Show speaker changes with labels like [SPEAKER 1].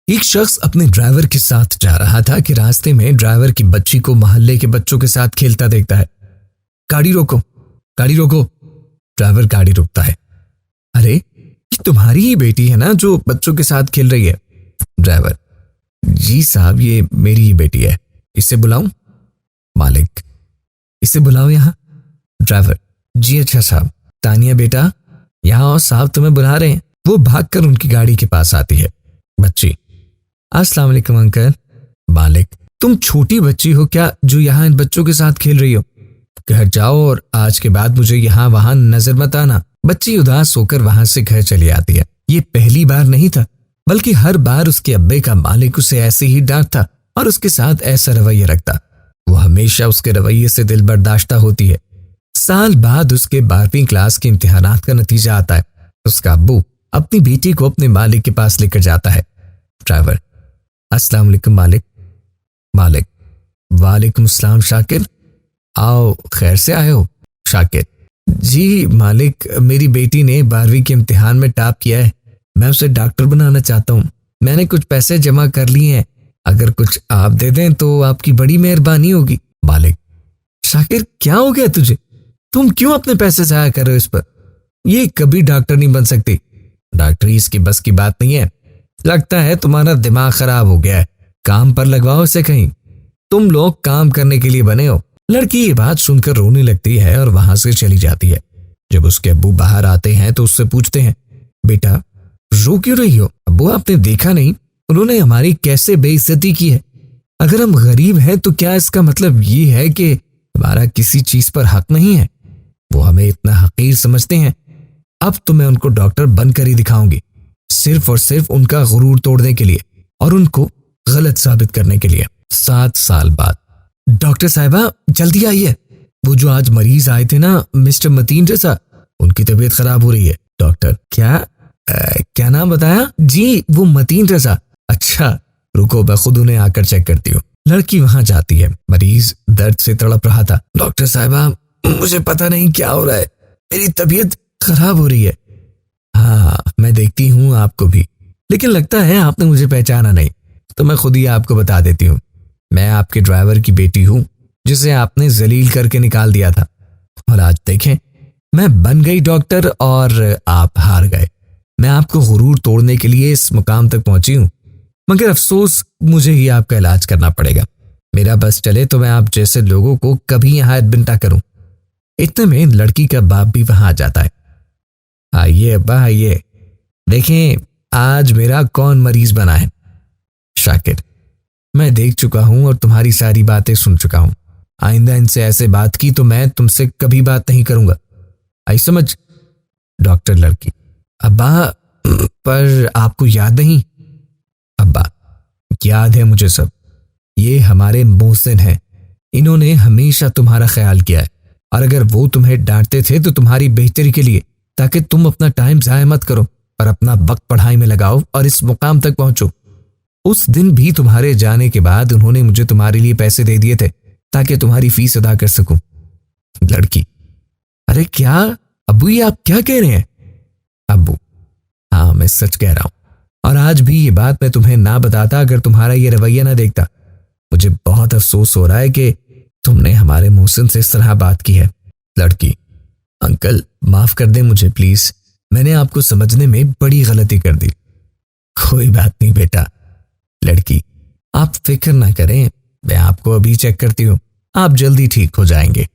[SPEAKER 1] एक शख्स अपने ड्राइवर के साथ जा रहा था कि रास्ते में ड्राइवर की बच्ची को मोहल्ले के बच्चों के साथ खेलता देखता है। गाड़ी रोको, गाड़ी रोको। ड्राइवर गाड़ी रोकता है। अरे ये तुम्हारी ही बेटी है ना जो बच्चों के साथ खेल रही है? ड्राइवर, जी साहब ये मेरी ही बेटी है, इसे बुलाऊं? मालिक, इसे बुलाओ यहाँ। ड्राइवर, जी अच्छा साहब। तानिया बेटा यहाँ आओ, साहब तुम्हें बुला रहे हैं। वो भागकर उनकी गाड़ी के पास आती है। बच्ची, अस्सलाम वालेकुम अंकल। मालिक, तुम छोटी बच्ची हो क्या जो यहाँ इन बच्चों के साथ खेल रही हो? घर जाओ और आज के बाद मुझे यहाँ वहां नजर मत आना। बच्ची उदास होकर वहां से घर चली आती है। ये पहली बार नहीं था, बल्कि हर बार उसके अब्बे का मालिक उसे ऐसे ही डांटता और उसके साथ ऐसा रवैया रखता। वो हमेशा उसके रवैये से दिल बर्दाश्ता होती है। साल बाद उसके 12वीं क्लास के इम्तिहानात का नतीजा आता है। उसका अब्बू अपनी बेटी को अपने मालिक के पास लेकर जाता है। ड्राइवर, अस्सलाम वालेकुम मालिक। मालिक, वालेकुम अस्सलाम शाकिर, आओ खैर से आए हो? शाकिर, जी मालिक मेरी बेटी ने 12वीं के इम्तिहान में टॉप किया है। मैं उसे डॉक्टर बनाना चाहता हूँ। मैंने कुछ पैसे जमा कर लिए हैं, अगर कुछ आप दे दें तो आपकी बड़ी मेहरबानी होगी। मालिक, शाकिर क्या हो गया तुझे? तुम क्यों अपने पैसे जाया कर रहे हो इस पर? ये कभी डॉक्टर नहीं बन सकती। डॉक्टरी इसकी बस की बात नहीं है। लगता है तुम्हारा दिमाग खराब हो गया है, काम पर लगवाओ इसे कहीं। तुम लोग काम करने के लिए बने हो। लड़की ये बात सुनकर रोने लगती है और वहां से चली जाती है। जब उसके अब्बू बाहर आते हैं तो उससे पूछते हैं, बेटा रो क्यों रही हो? अब्बू आपने देखा नहीं उन्होंने हमारी कैसे बेइज्जती की है? अगर हम गरीब हैं तो क्या इसका मतलब ये है कि हमारा किसी चीज पर हक नहीं है? वो हमें इतना हकीर समझते हैं। अब तो मैं उनको डॉक्टर बनकर ही दिखाऊंगी, सिर्फ और सिर्फ उनका गुरूर तोड़ने के लिए और उनको गलत साबित करने के लिए। 7 साल बाद, डॉक्टर साहिबा जल्दी आइए, वो जो आज मरीज आए थे ना मिस्टर मतीन रजा, उनकी तबीयत खराब हो रही है। डॉक्टर, क्या नाम बताया? जी वो मतीन रजा। अच्छा रुको मैं खुद उन्हें आकर चेक करती हूँ। लड़की वहां जाती है। मरीज दर्द से तड़प रहा था। डॉक्टर साहिबा मुझे पता नहीं क्या हो रहा है, मेरी तबीयत खराब हो रही है। हाँ मैं देखती हूँ आपको भी, लेकिन लगता है आपने मुझे पहचाना नहीं, तो मैं खुद ही आपको बता देती हूँ। मैं आपके ड्राइवर की बेटी हूँ जिसे आपने जलील करके निकाल दिया था, और आज देखें मैं बन गई डॉक्टर और आप हार गए। मैं आपको गुरूर तोड़ने के लिए इस मुकाम तक पहुंची हूँ, मगर अफसोस मुझे ही आपका इलाज करना पड़ेगा। मेरा बस चले तो मैं आप जैसे लोगों को कभी यहाँ एडमिट ना करूं। इतने में लड़की का बाप भी वहां आ जाता है। आइए अब्बा आइए, देखें आज मेरा कौन मरीज बना है। शाकिर, मैं देख चुका हूं और तुम्हारी सारी बातें सुन चुका हूं। आइंदा इनसे ऐसे बात की तो मैं तुमसे कभी बात नहीं करूंगा, आई समझ? डॉक्टर, लड़की, अब्बा पर आपको याद नहीं? अब्बा, याद है मुझे सब। ये हमारे मोहसिन हैं, इन्होंने हमेशा तुम्हारा ख्याल किया है, और अगर वो तुम्हें डांटते थे तो तुम्हारी बेहतरी के लिए, ताकि तुम अपना टाइम जाया मत करो और अपना वक्त पढ़ाई में लगाओ और इस मुकाम तक पहुंचो। उस दिन भी तुम्हारे जाने के बाद उन्होंने मुझे तुम्हारे लिए पैसे दे दिए थे ताकि तुम्हारी फीस अदा कर सकूं। लड़की, अरे क्या अब्बू ये आप क्या कह रहे हैं? अब्बू, हाँ मैं सच कह रहा हूं, और आज भी ये बात मैं तुम्हें ना बताता अगर तुम्हारा ये रवैया ना देखता। मुझे बहुत अफसोस हो रहा है कि तुमने हमारे मोहसिन से इस तरह बात की है। लड़की, अंकल माफ कर दें मुझे प्लीज, मैंने आपको समझने में बड़ी गलती कर दी। कोई बात नहीं बेटा। लड़की, आप फिक्र ना करें, मैं आपको अभी चेक करती हूँ, आप जल्दी ठीक हो जाएंगे।